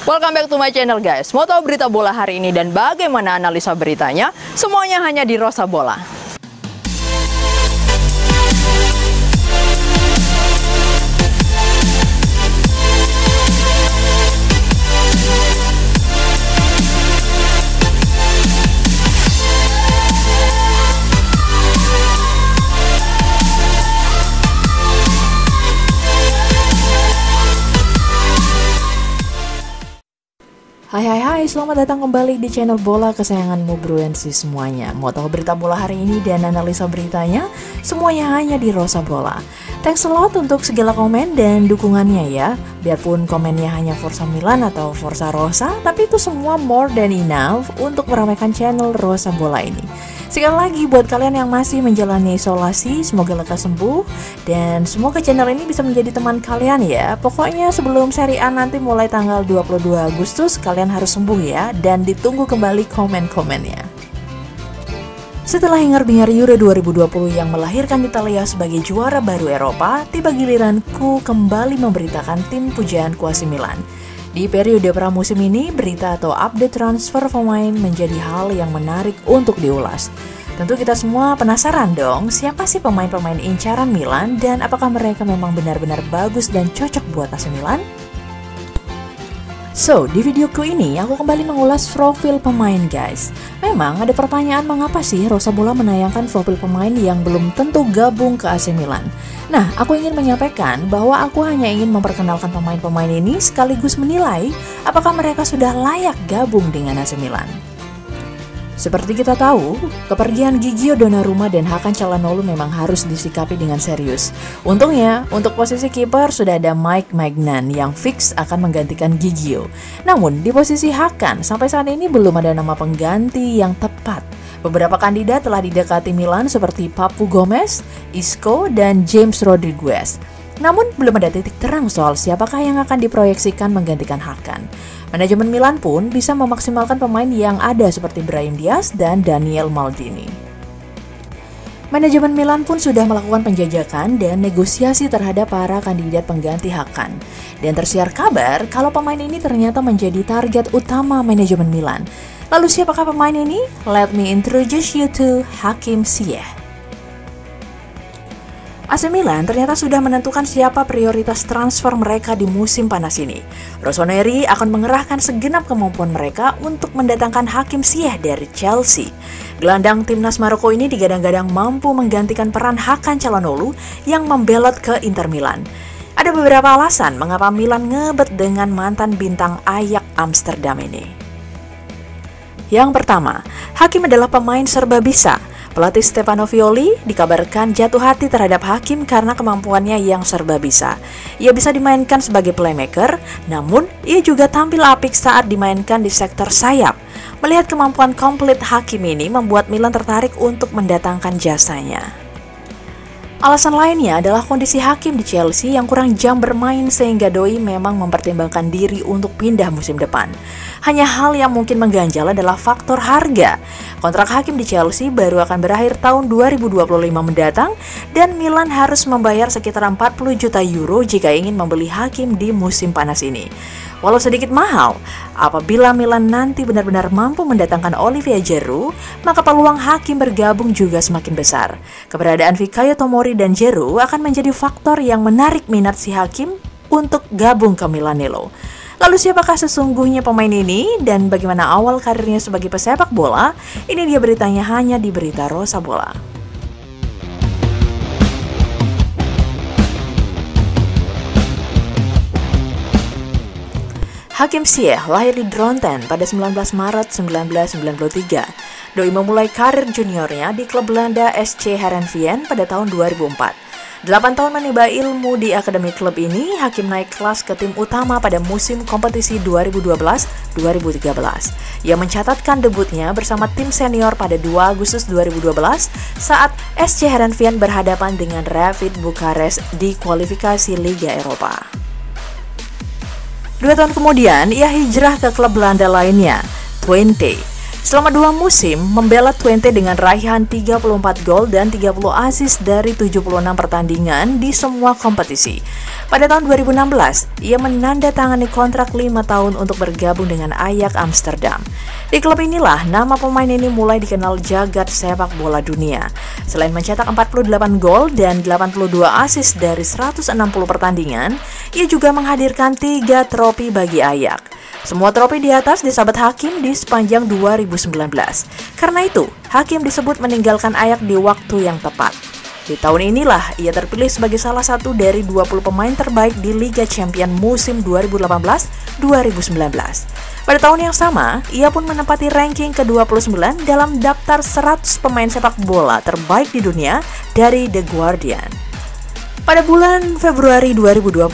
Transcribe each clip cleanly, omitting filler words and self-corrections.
Welcome back to my channel guys. Mau tahu berita bola hari ini dan bagaimana analisa beritanya? Semuanya hanya di Rosa Bola. Hai, selamat datang kembali di channel bola kesayanganmu Bruensi semuanya. Mau tahu berita bola hari ini dan analisa beritanya? Semuanya hanya di Rosa Bola. Thanks a lot untuk segala komen dan dukungannya ya. Biarpun komennya hanya Forza Milan atau Forza Rosa, tapi itu semua more than enough untuk meramaikan channel Rosa Bola ini. Sekali lagi buat kalian yang masih menjalani isolasi, semoga lekas sembuh dan semoga channel ini bisa menjadi teman kalian ya. Pokoknya sebelum Serie A nanti mulai tanggal 22 Agustus kalian harus sembuh ya dan ditunggu kembali komen-komennya. Setelah hingar-bingar Euro 2020 yang melahirkan Italia sebagai juara baru Eropa, tiba giliranku kembali memberitakan tim pujaanku AC Milan. Di periode pramusim ini, berita atau update transfer pemain menjadi hal yang menarik untuk diulas. Tentu kita semua penasaran dong, siapa sih pemain-pemain incaran Milan dan apakah mereka memang benar-benar bagus dan cocok buat AC Milan? So, di videoku ini aku kembali mengulas profil pemain guys. Memang ada pertanyaan mengapa sih Rosa Bola menayangkan profil pemain yang belum tentu gabung ke AC Milan. Nah, aku ingin menyampaikan bahwa aku hanya ingin memperkenalkan pemain-pemain ini sekaligus menilai apakah mereka sudah layak gabung dengan AC Milan. Seperti kita tahu, kepergian Gigio Donnarumma dan Hakan Çalhanoğlu memang harus disikapi dengan serius. Untungnya, untuk posisi kiper sudah ada Mike Maignan yang fix akan menggantikan Gigio. Namun, di posisi Hakan, sampai saat ini belum ada nama pengganti yang tepat. Beberapa kandidat telah didekati Milan seperti Papu Gomez, Isco, dan James Rodriguez. Namun, belum ada titik terang soal siapakah yang akan diproyeksikan menggantikan Hakan. Manajemen Milan pun bisa memaksimalkan pemain yang ada seperti Brahim Diaz dan Daniel Maldini. Manajemen Milan pun sudah melakukan penjajakan dan negosiasi terhadap para kandidat pengganti Hakan. Dan tersiar kabar kalau pemain ini ternyata menjadi target utama manajemen Milan. Lalu siapakah pemain ini? Let me introduce you to Hakim Ziyech. AC Milan ternyata sudah menentukan siapa prioritas transfer mereka di musim panas ini. Rossoneri akan mengerahkan segenap kemampuan mereka untuk mendatangkan Hakim Ziyech dari Chelsea. Gelandang timnas Maroko ini digadang-gadang mampu menggantikan peran Hakan Çalhanoğlu yang membelot ke Inter Milan. Ada beberapa alasan mengapa Milan ngebet dengan mantan bintang Ajax Amsterdam ini. Yang pertama, Hakim adalah pemain serba bisa. Pelatih Stefano Pioli dikabarkan jatuh hati terhadap Hakim karena kemampuannya yang serba bisa. Ia bisa dimainkan sebagai playmaker, namun ia juga tampil apik saat dimainkan di sektor sayap. Melihat kemampuan komplit Hakim ini membuat Milan tertarik untuk mendatangkan jasanya. Alasan lainnya adalah kondisi Hakim di Chelsea yang kurang jam bermain sehingga doi memang mempertimbangkan diri untuk pindah musim depan. Hanya hal yang mungkin mengganjal adalah faktor harga. Kontrak Hakim di Chelsea baru akan berakhir tahun 2025 mendatang dan Milan harus membayar sekitar 40 juta euro jika ingin membeli Hakim di musim panas ini. Walau sedikit mahal, apabila Milan nanti benar-benar mampu mendatangkan Olivier Giroud, maka peluang Hakim bergabung juga semakin besar. Keberadaan Fikayo Tomori dan Giroud akan menjadi faktor yang menarik minat si Hakim untuk gabung ke Milanello. Lalu siapakah sesungguhnya pemain ini dan bagaimana awal karirnya sebagai pesepak bola? Ini dia beritanya hanya di Berita Rosa Bola. Hakim Ziyech lahir di Dronten pada 19 Maret 1993. Doi memulai karir juniornya di klub Belanda SC Heerenveen pada tahun 2004. 8 tahun menimba ilmu di akademi klub ini, Hakim naik kelas ke tim utama pada musim kompetisi 2012-2013. Ia mencatatkan debutnya bersama tim senior pada 2 Agustus 2012 saat SC Heerenveen berhadapan dengan Rapid Bucharest di kualifikasi Liga Eropa. 2 tahun kemudian, ia hijrah ke klub Belanda lainnya, Twente. Selama 2 musim, membela Twente dengan raihan 34 gol dan 30 assist dari 76 pertandingan di semua kompetisi. Pada tahun 2016, ia menandatangani kontrak 5 tahun untuk bergabung dengan Ajax Amsterdam. Di klub inilah nama pemain ini mulai dikenal jagat sepak bola dunia. Selain mencetak 48 gol dan 82 assist dari 160 pertandingan, ia juga menghadirkan 3 trofi bagi Ajax. Semua trofi di atas disabet Hakim di sepanjang 2019. Karena itu, Hakim disebut meninggalkan Ajax di waktu yang tepat. Di tahun inilah ia terpilih sebagai salah satu dari 20 pemain terbaik di Liga Champions musim 2018-2019. Pada tahun yang sama, ia pun menempati ranking ke-29 dalam daftar 100 pemain sepak bola terbaik di dunia dari The Guardian. Pada bulan Februari 2020,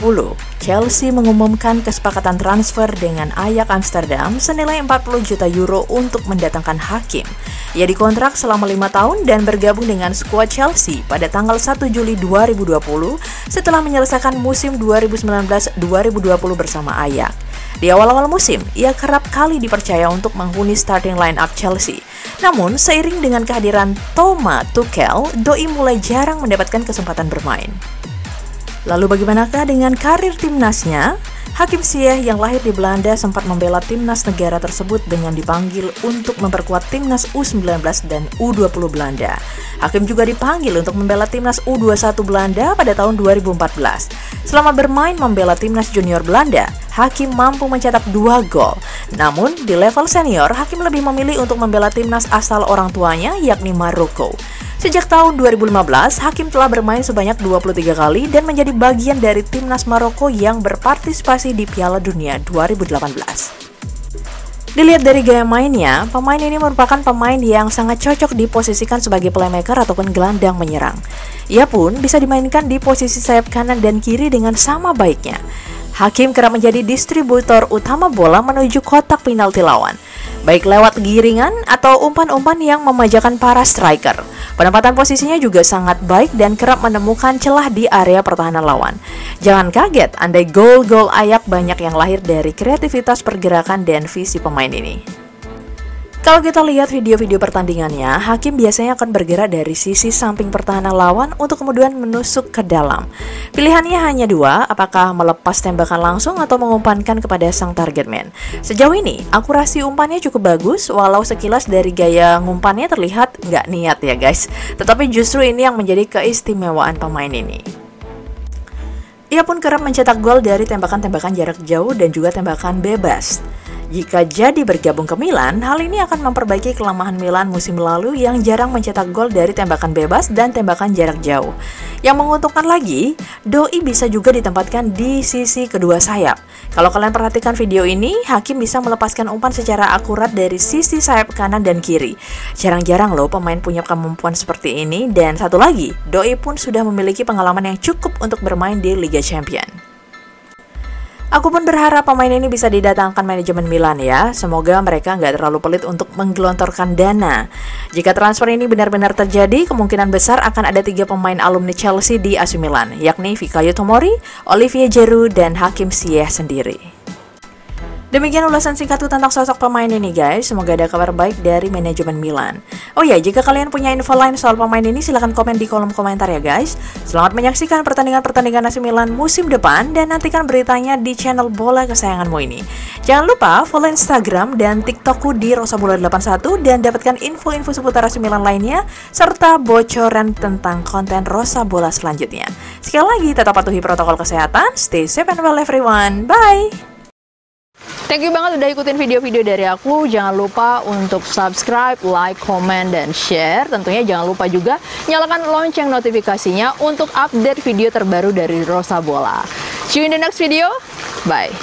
Chelsea mengumumkan kesepakatan transfer dengan Ajax Amsterdam senilai 40 juta euro untuk mendatangkan Hakim. Ia dikontrak selama 5 tahun dan bergabung dengan skuad Chelsea pada tanggal 1 Juli 2020 setelah menyelesaikan musim 2019-2020 bersama Ajax. Di awal-awal musim, ia kerap kali dipercaya untuk menghuni starting line-up Chelsea. Namun, seiring dengan kehadiran Thomas Tuchel, doi mulai jarang mendapatkan kesempatan bermain. Lalu bagaimanakah dengan karir timnasnya? Hakim Ziyech yang lahir di Belanda sempat membela timnas negara tersebut dengan dipanggil untuk memperkuat timnas U19 dan U20 Belanda. Hakim juga dipanggil untuk membela timnas U21 Belanda pada tahun 2014. Selama bermain membela timnas junior Belanda, Hakim mampu mencetak 2 gol. Namun, di level senior, Hakim lebih memilih untuk membela timnas asal orang tuanya, yakni Maroko. Sejak tahun 2015, Hakim telah bermain sebanyak 23 kali dan menjadi bagian dari timnas Maroko yang berpartisipasi di Piala Dunia 2018. Dilihat dari gaya mainnya, pemain ini merupakan pemain yang sangat cocok diposisikan sebagai playmaker ataupun gelandang menyerang. Ia pun bisa dimainkan di posisi sayap kanan dan kiri dengan sama baiknya. Hakim kerap menjadi distributor utama bola menuju kotak penalti lawan, baik lewat giringan atau umpan-umpan yang memanjakan para striker. Penempatan posisinya juga sangat baik dan kerap menemukan celah di area pertahanan lawan. Jangan kaget andai gol-gol Ajax banyak yang lahir dari kreativitas pergerakan dan visi pemain ini. Kalau kita lihat video-video pertandingannya, Hakim biasanya akan bergerak dari sisi samping pertahanan lawan untuk kemudian menusuk ke dalam. Pilihannya hanya 2, apakah melepas tembakan langsung atau mengumpankan kepada sang target man. Sejauh ini, akurasi umpannya cukup bagus, walau sekilas dari gaya ngumpannya terlihat nggak niat ya guys. Tetapi justru ini yang menjadi keistimewaan pemain ini. Ia pun kerap mencetak gol dari tembakan-tembakan jarak jauh dan juga tembakan bebas. Jika jadi bergabung ke Milan, hal ini akan memperbaiki kelemahan Milan musim lalu yang jarang mencetak gol dari tembakan bebas dan tembakan jarak jauh. Yang menguntungkan lagi, doi bisa juga ditempatkan di sisi kedua sayap. Kalau kalian perhatikan video ini, Hakim bisa melepaskan umpan secara akurat dari sisi sayap kanan dan kiri. Jarang-jarang loh pemain punya kemampuan seperti ini, dan satu lagi, doi pun sudah memiliki pengalaman yang cukup untuk bermain di Liga Champions. Aku pun berharap pemain ini bisa didatangkan manajemen Milan ya. Semoga mereka nggak terlalu pelit untuk menggelontorkan dana. Jika transfer ini benar-benar terjadi, kemungkinan besar akan ada 3 pemain alumni Chelsea di AC Milan, yakni Fikayo Tomori, Olivier Giroud, dan Hakim Ziyech sendiri. Demikian ulasan singkatku tentang sosok pemain ini guys. Semoga ada kabar baik dari manajemen Milan. Oh ya, jika kalian punya info lain soal pemain ini, silahkan komen di kolom komentar ya guys. Selamat menyaksikan pertandingan-pertandingan AC Milan musim depan dan nantikan beritanya di channel bola kesayanganmu ini. Jangan lupa follow Instagram dan TikTokku di rosabola81 dan dapatkan info-info seputar AC Milan lainnya serta bocoran tentang konten Rosa Bola selanjutnya. Sekali lagi, tetap patuhi protokol kesehatan. Stay safe and well everyone. Bye! Thank you banget udah ikutin video-video dari aku. Jangan lupa untuk subscribe, like, comment, dan share. Tentunya jangan lupa juga nyalakan lonceng notifikasinya untuk update video terbaru dari Rosa Bola. See you in the next video. Bye.